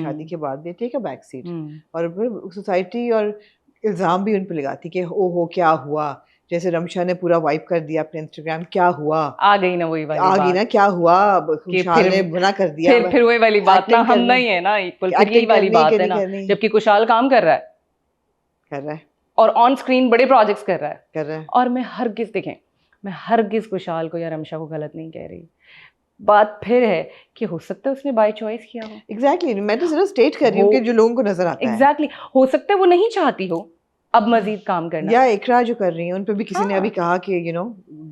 शादी के बाद, they take a back seat. और फिर सोसाइटी और इल्ज़ाम भी उन पे लगाती कि ओहो क्या हुआ, जैसे रमशा ने पूरा वाइप कर दिया अपने इंस्टाग्राम, क्या हुआ, आ गई ना वही वाली आ गई बात ना क्या हुआ, कि खुशहाल ने मना कर दिया, फिर वही वाली बात ना, एक्टिंग हम करनी, नहीं है ना इक्वल, फिर यही एक्टिंग वाली करनी बात कि है नहीं ना, करनी, जबकि खुशहाल काम कर रहा है और ऑन स्क्रीन बड़े प्रोजेक्ट्स कर रहा है। और मैं हरगिज खुशहाल को या रमशा को गलत नहीं कह रही। बात फिर है कि हो सकता है उसने बाय चॉइस किया हो। एग्जैक्टली, मैं तो सिर्फ स्टेट कर रही हूँ कि जो लोगों को नजर आता है। एग्जैक्टली, हो सकता है वो नहीं चाहती हो अब मजीद काम करना, या इकरा जो कर रही है उन पे भी किसी ने अभी हाँ। कहा कि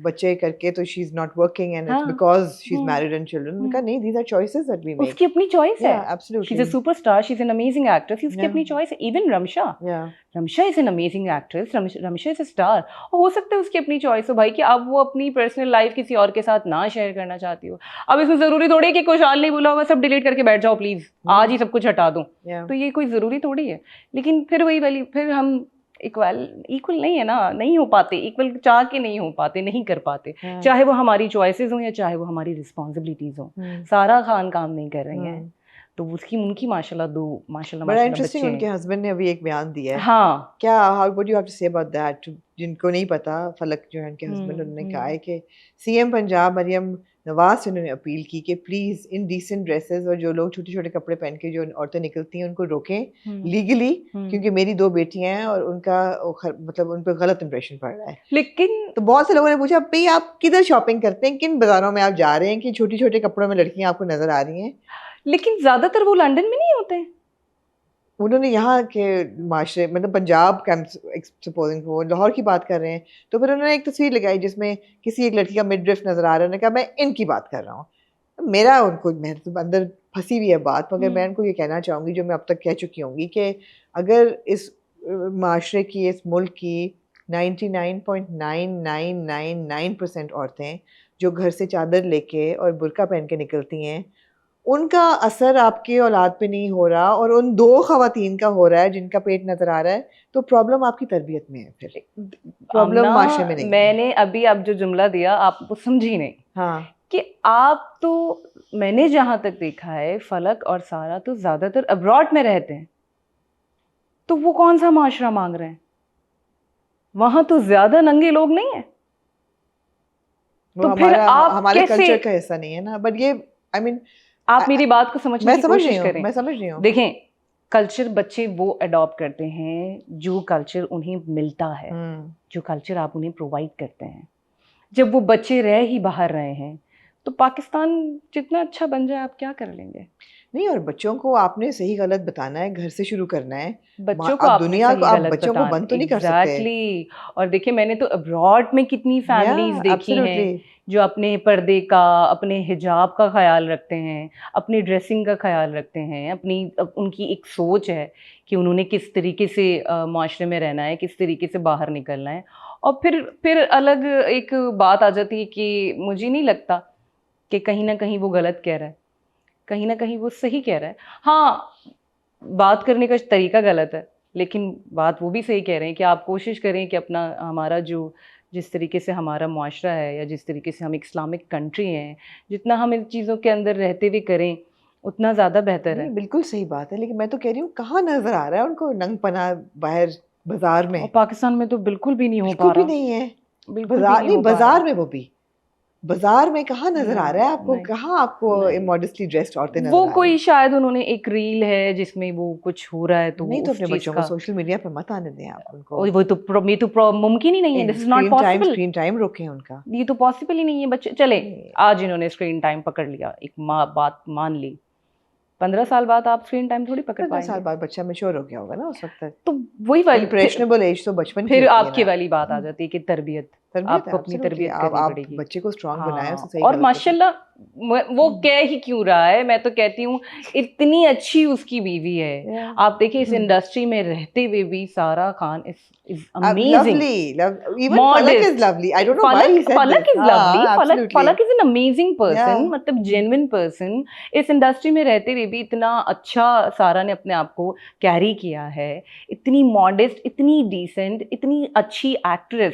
बच्चे करके तो she is not working and it's because she is married and children. उनका नहीं, these are choices that we make. उसकी अपनी चॉइस है, absolutely, she is a superstar, she is an amazing actress, उसकी अपनी चॉइस है। Even Ramsha is an amazing actress, Ramsha is a star. और हो सकता है उसकी अपनी चॉइस हो भाई कि अब वो अपनी पर्सनल लाइफ किसी और के साथ ना शेयर करना चाहती हो। अब इसमें जरूरी थोड़ी है कि खुशहाल नहीं बोला होगा सब डिलीट करके बैठ जाओ प्लीज, आज ही सब कुछ हटा दूं, तो ये कोई जरूरी थोड़ी है। लेकिन फिर वही वाली, फिर हम इक्वल नहीं है ना, नहीं हो पाते इक्वल, चाह के नहीं हो पाते, नहीं कर पाते, चाहे वो हमारी चॉइसेस हो या चाहे वो हमारी रिस्पॉन्सिबिलिटीज हो। सारा खान काम नहीं कर रही हैं, तो उनकी माशाल्लाह बड़ा इंटरेस्टिंग, उनके हस्बैंड ने अभी एक बयान दिया है। हाँ, क्या, how would you have to say about that? जिनको नहीं पता, फलक जो है उनके हस्बैंड, उन्होंने कहा है कि सीएम पंजाब मरियम नवाज से उन्होंने अपील की कि प्लीज इन डिसेंट ड्रेसेस और जो लोग छोटे छोटे कपड़े पहन के जो औरतें निकलती हैं उनको रोकें लीगली, क्योंकि मेरी 2 बेटियां हैं और उनका मतलब उन पर गलत इंप्रेशन पड़ रहा है। लेकिन तो बहुत से लोगों ने पूछा भाई आप किधर शॉपिंग करते हैं, किन बाजारों में आप जा रहे हैं कि छोटी छोटे कपड़ों में लड़कियां आपको नजर आ रही हैं? लेकिन ज्यादातर वो लंदन में नहीं होते। उन्होंने यहाँ के माशरे, मतलब पंजाब का, सपोजिंग वो लाहौर की बात कर रहे हैं, तो फिर उन्होंने एक तस्वीर लगाई जिसमें किसी एक लड़की का मिडरिफ नजर आ रहा है। उन्होंने कहा मैं इनकी बात कर रहा हूँ। मेरा उनको, मैं तो अंदर फंसी हुई है बात, मगर मैं उनको ये कहना चाहूँगी जो मैं अब तक कह चुकी होंगी कि अगर इस माशरे की, इस मुल्क की 99.9999% औरतें जो घर से चादर लेके और बुर्का पहन के निकलती हैं, उनका असर आपके औलाद पे नहीं हो रहा और उन 2 खवातीन का हो रहा है जिनका पेट नजर आ रहा है, तो प्रॉब्लम आपकी तरबियत में है, फिर प्रॉब्लम माशरे में नहीं। मैंने अभी आप जो जुमला दिया आप वो समझी नहीं। हाँ, कि आप तो, मैंने जहां तक देखा है फलक और सारा तो ज्यादातर अब्रॉड में रहते हैं, तो वो कौन सा माशरा मांग रहे हैं? वहां तो ज्यादा नंगे लोग नहीं है, तो फिर आप हमारे कैसे, कल्चर का हिस्सा नहीं है ना। बट ये आई मीन आप मेरी बात को समझने की कोशिश करें। मैं समझ रही हूँ। देखें, कल्चर बच्चे वो अडॉप्ट करते हैं जो कल्चर उन्हें मिलता है, जो कल्चर आप उन्हें प्रोवाइड करते हैं। जब वो बच्चे रह ही बाहर रहे हैं, तो पाकिस्तान जितना अच्छा बन जाए आप क्या कर लेंगे? नहीं, और बच्चों को आपने सही गलत बताना है, घर से शुरू करना है। बच्चों को आप आपने दुनिया सही को, आप गलत बच्चों को बंद तो नहीं कर सकते। एग्जैक्टली। और देखिए, मैंने तो अब्रॉड में कितनी फैमिलीज देखी हैं जो अपने पर्दे का, अपने हिजाब का ख्याल रखते हैं, अपनी ड्रेसिंग का ख्याल रखते हैं, उनकी एक सोच है कि उन्होंने किस तरीके से माशरे में रहना है, किस तरीके से बाहर निकलना है। और फिर अलग एक बात आ जाती है कि मुझे नहीं लगता कि कहीं ना कहीं वो गलत कह रहा है, कहीं ना कहीं वो सही कह रहा है। हाँ, बात करने का तरीका गलत है, लेकिन बात वो भी सही कह रहे हैं कि आप कोशिश करें कि अपना, हमारा जो, जिस तरीके से हमारा मुआशरा है या जिस तरीके से हम एक इस्लामिक कंट्री हैं, जितना हम इन चीज़ों के अंदर रहते हुए करें उतना ज़्यादा बेहतर है। बिल्कुल सही बात है, लेकिन मैं तो कह रही हूँ कहाँ नजर आ रहा है उनको नंगपना बाहर बाजार में? और पाकिस्तान में तो बिल्कुल भी नहीं हो पा बिल्कुल रहा। भी नहीं है। बिल्कुल भी बाजार नहीं नहीं, हो पा बाजार रहा। में, वो भी बाजार में कहाँ नजर आ रहा है आपको? नहीं, कहाँ आपको इमोडेस्टली ड्रेस्ड औरतें नजर वो आ रही कोई हैं? शायद उन्होंने एक रील है जिसमें वो कुछ हो रहा है, तो नहीं, वो तो उस अपने चीज बच्चों को का, सोशल मीडिया पे मत आने दें आप उनको। और वो तो मुमकिन ही नहीं है, this is not possible. Screen time रोकें उनका, ये तो पॉसिबल ही नहीं है। बच्चे चले, आज इन्होंने स्क्रीन टाइम पकड़ लिया, एक बात मान ली, 15 साल बाद आप स्क्रीन टाइम थोड़ी पकड़ 15 साल पाएंगे। बाद बच्चा मैच्योर हो गया होगा ना उस वक्त तक। तो वही वाली इम्प्रेशनेबल एज तो बचपन की फिर होती है आपकी ना। वाली बात आ जाती है कि तरबियत आपको अपनी एब्सोल्युटली, तरबियत करनी आप पड़ेगी। बच्चे को स्ट्रांग बनाएं, उसे हाँ, सही और गलत बताएं। माशाल्लाह वो कह ही क्यों रहा है, मैं तो कहती हूँ इतनी अच्छी उसकी बीवी है। आप देखिए, इस इंडस्ट्री में रहते हुए भी सारा खान इज अमेजिंग, मॉडेस्ट। फलक इज लवली, फलक इज एन अमेजिंग पर्सन, मतलब जेन्युइन पर्सन। इस इंडस्ट्री में रहते हुए भी इतना अच्छा सारा ने अपने आप को कैरी किया है। इतनी मॉडेस्ट, इतनी डिसेंट, इतनी अच्छी एक्ट्रेस,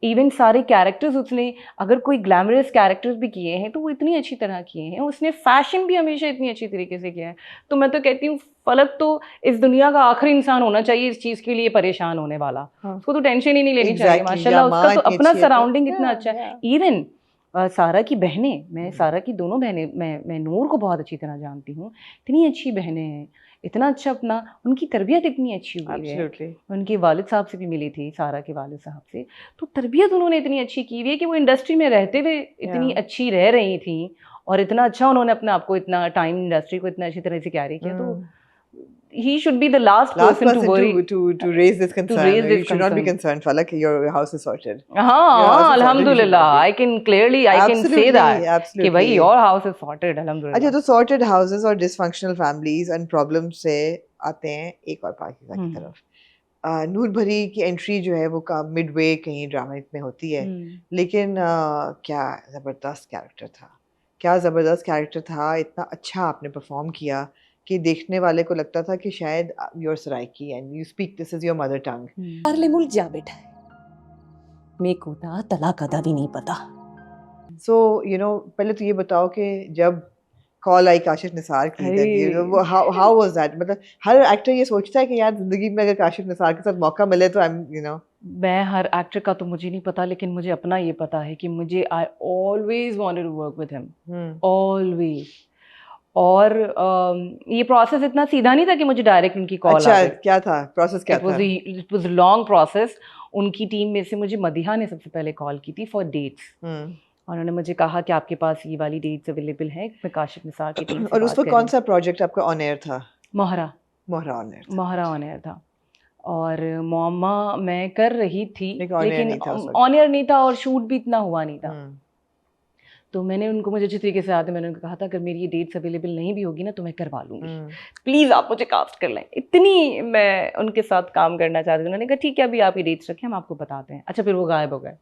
इवन सारे कैरेक्टर्स उसने, अगर कोई ग्लैमरस कैरेक्टर्स भी किए हैं तो वो इतनी अच्छी तरह किए हैं, उसने फैशन भी हमेशा इतनी अच्छी तरीके से किया है। तो मैं तो कहती हूँ फलक तो इस दुनिया का आखिरी इंसान होना चाहिए इस चीज़ के लिए परेशान होने वाला। हाँ। उसको तो टेंशन ही नहीं लेनी चाहिए, Exactly, माशाल्लाह या उसका माँ तो इतनी अपना अच्छी है तो सराउंडिंग इतना अच्छा है। yeah. इवन सारा की बहनें, मैं सारा की दोनों बहनें, मैं नूर को बहुत अच्छी तरह जानती हूँ, इतनी अच्छी बहनें हैं, इतना अच्छा अपना, उनकी तरबियत इतनी अच्छी हुई है। Absolutely. उनके वालिद साहब से भी मिली थी, सारा के वालिद साहब से, तो तरबियत उन्होंने इतनी अच्छी की हुई है कि वो इंडस्ट्री में रहते हुए इतनी अच्छी रह रही थी, और इतना अच्छा उन्होंने अपने आप को, इतना टाइम इंडस्ट्री को इतना अच्छी तरह से कैरी किया। तो he should be the last person to worry, to raise this concern. raise this You should not be concern. concerned, Falak. Your house is sorted. हाँ, alhamdulillah, I can clearly, I can say that कि Absolutely. भाई your house is sorted, alhamdulillah. अच्छा, तो sorted houses और dysfunctional families and problems से आते हैं एक और पाकिस्तान की तरफ। नूर भरी की एंट्री जो है वो का मिडवे कहीं ड्रामा में होती है, लेकिन क्या ज़बरदस्त कैरेक्टर था, क्या ज़बरदस्त कैरेक्टर था, इतना अच्छा आपने परफॉर्म किया कि देखने वाले को लगता था कि शायद your Saraiki and you speak this is your mother tongue. Parle मुल्क जा बैठा है, मेरे को तो तलाक अदा भी नहीं पता। सो यू नो, पहले तो ये बताओ कि जब कॉल आई काशिफ निसार की, हाउ वाज दैट? मतलब हर एक्टर ये सोचता है कि यार जिंदगी में अगर काशिफ निसार के साथ मौका मिले तो आई एम यू नो। मैं हर एक्टर का तो मुझे नहीं पता, लेकिन मुझे अपना ये पता है कि मुझे I always wanted to work with him, always. और ये प्रोसेस इतना सीधा नहीं था कि मुझे डायरेक्ट उनकी कॉल अच्छा, क्या था प्रोसेस? क्या था? It was long process. उनकी टीम में से मुझे मदीहा ने सबसे पहले कॉल की थी फॉर डेट्स, और उन्होंने मुझे कहा कि आपके पास ये वाली डेट्स अवेलेबल हैं, मैं काशिफ निसार की टीम से और उस वक्त कौन सा प्रोजेक्ट आपका ऑन एयर था? मोहरा ऑन एयर था, और मोअम्मा मैं कर रही थी, लेकिन ऑन एयर नहीं था और शूट भी इतना हुआ नहीं था। तो मैंने उनको, मुझे अच्छी तरीके से याद है, मैंने उनको कहा था अगर मेरी ये डेट्स अवेलेबल नहीं भी होगी ना तो मैं करवा लूँगी, प्लीज़ आप मुझे कास्ट कर लें। इतनी मैं उनके साथ काम करना चाहती थी। उन्होंने कहा ठीक है, अभी आप ये डेट्स रखें, हम आपको बताते हैं। अच्छा, फिर वो गायब हो गए।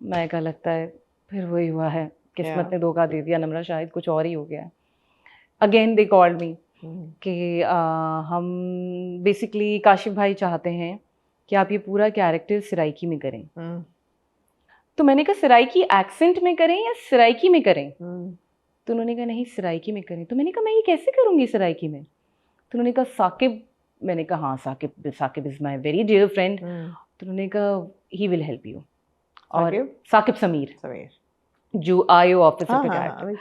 मैं कहा लगता है फिर वही हुआ है, किस्मत ने धोखा दे दिया, नम्रा शायद कुछ और ही हो गया है। अगेन दे कॉल्ड मी कि हम बेसिकली काशिफ भाई चाहते हैं कि आप ये पूरा कैरेक्टर सराइकी में करें। तो मैंने कहा सराइकी एक्सेंट में करें या सराइकी में करें? तो उन्होंने कहा नहीं सराइकी में करें। तो मैंने कहा मैं ये कैसे करूँगी सराइकी में? तो उन्होंने कहा साकिब। मैंने कहा हाँ, Saqib is my very dear friend. तो उन्होंने कहा ही विल हेल्प यू। और साकिब समीर जो आयो ऑफिस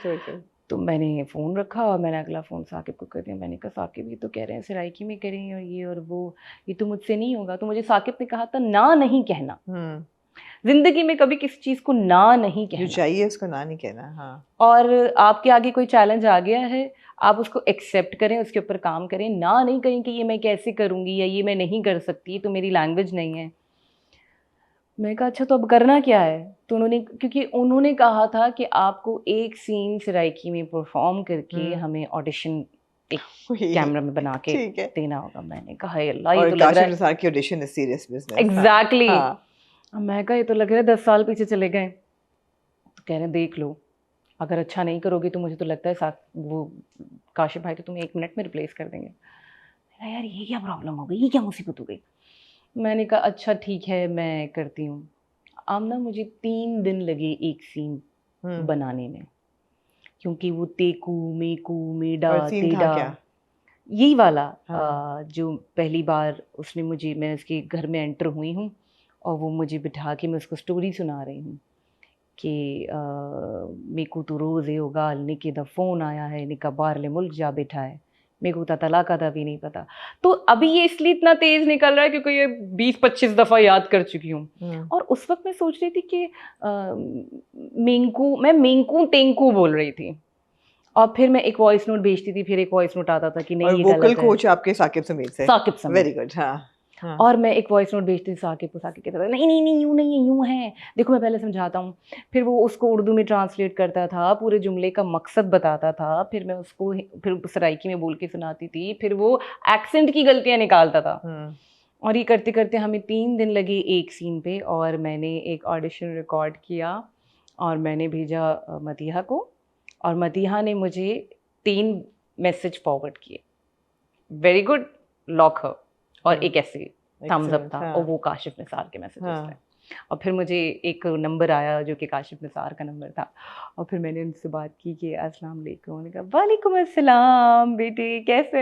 से। तो मैंने फ़ोन रखा और मैंने अगला फ़ोन साकिब को कर दिया। मैंने कहा साकिब ये तो कह रहे हैं सराइकी में करें और ये और वो, ये तो मुझसे नहीं होगा। तो मुझे साकिब ने कहा था ना नहीं कहना, जिंदगी में कभी किसी चीज़ को ना नहीं कहना, जो चाहिए उसको ना नहीं कहना। हाँ। और आपके आगे कोई चैलेंज आ गया है, आप उसको एक्सेप्ट करें, उसके ऊपर काम करें। ना नहीं कहें कि ये मैं कैसे करूँगी या ये मैं नहीं कर सकती, तो मेरी लैंग्वेज नहीं है। मैं कहा अच्छा तो अब करना क्या है? तो क्योंकि उन्होंने कहा था कि आपको एक सीन सराइकी में परफॉर्म करके हमें ऑडिशन एक कैमरा में बना के देना होगा। मैंने कहा अल्लाह, ये तो लग रहा है की audition is serious business. Exactly. मैं कहा ये तो लग रहा है 10 साल पीछे चले गए। तो कह रहे हैं देख लो, अगर अच्छा नहीं करोगे तो मुझे तो लगता है वो काशिफ भाई तो तुम्हें 1 मिनट में रिप्लेस कर देंगे। यार ये क्या प्रॉब्लम हो गई, ये क्या मुसीबत हो गई? मैंने कहा अच्छा ठीक है मैं करती हूँ। आमना मुझे 3 दिन लगे एक सीन बनाने में, क्योंकि वो तेकू मेकू मेडा तेडा यही वाला जो पहली बार उसने मुझे, मैं उसके घर में एंटर हुई हूँ और वो मुझे बिठा के मैं उसको स्टोरी सुना रही हूँ कि मेकू तो रोज़ होगा, निके दा फ़ोन आया है, निका बाहरले मुल्क जा बैठा है, मेरे को तलाक का भी नहीं पता। तो अभी ये इसलिए इतना तेज़ निकल रहा है क्योंकि ये 20-25 दफ़ा याद कर चुकी हूँ। और उस वक्त मैं सोच रही थी कि मैं मेंकू टेंकू बोल रही थी, और फिर मैं एक वॉइस नोट भेजती थी, फिर एक वॉइस नोट आता था कि नहीं ये गलत है। वोकल कोच आपके साकिब समीर से। Saqib Sameer, very good. हाँ। और मैं एक वॉइस नोट भेजती थी साकिब को, साकिब कहता था नहीं नहीं नहीं यूँ नहीं है, यूँ है, देखो मैं पहले समझाता हूँ। फिर वो उसको उर्दू में ट्रांसलेट करता था, पूरे जुमले का मकसद बताता था, फिर मैं उसको फिर सराइकी में बोल के सुनाती थी, फिर वो एक्सेंट की गलतियाँ निकालता था। और ये करते करते हमें 3 दिन लगे एक सीन पे, और मैंने एक ऑडिशन रिकॉर्ड किया और मैंने भेजा मदीहा को, और मदीहा ने मुझे 3 मैसेज फॉरवर्ड किए, वेरी गुड, लॉक हर, और एक ऐसे थम्स अप था, और वो काशिफ निसार के मैसेजेस थे। और फिर मुझे एक नंबर आया जो कि काशिफ निसार का नंबर था, और फिर मैंने उनसे बात की कि अस्सलाम वालेकुम। उन्होंने कहा वालेकुम अस्सलाम बेटे कैसे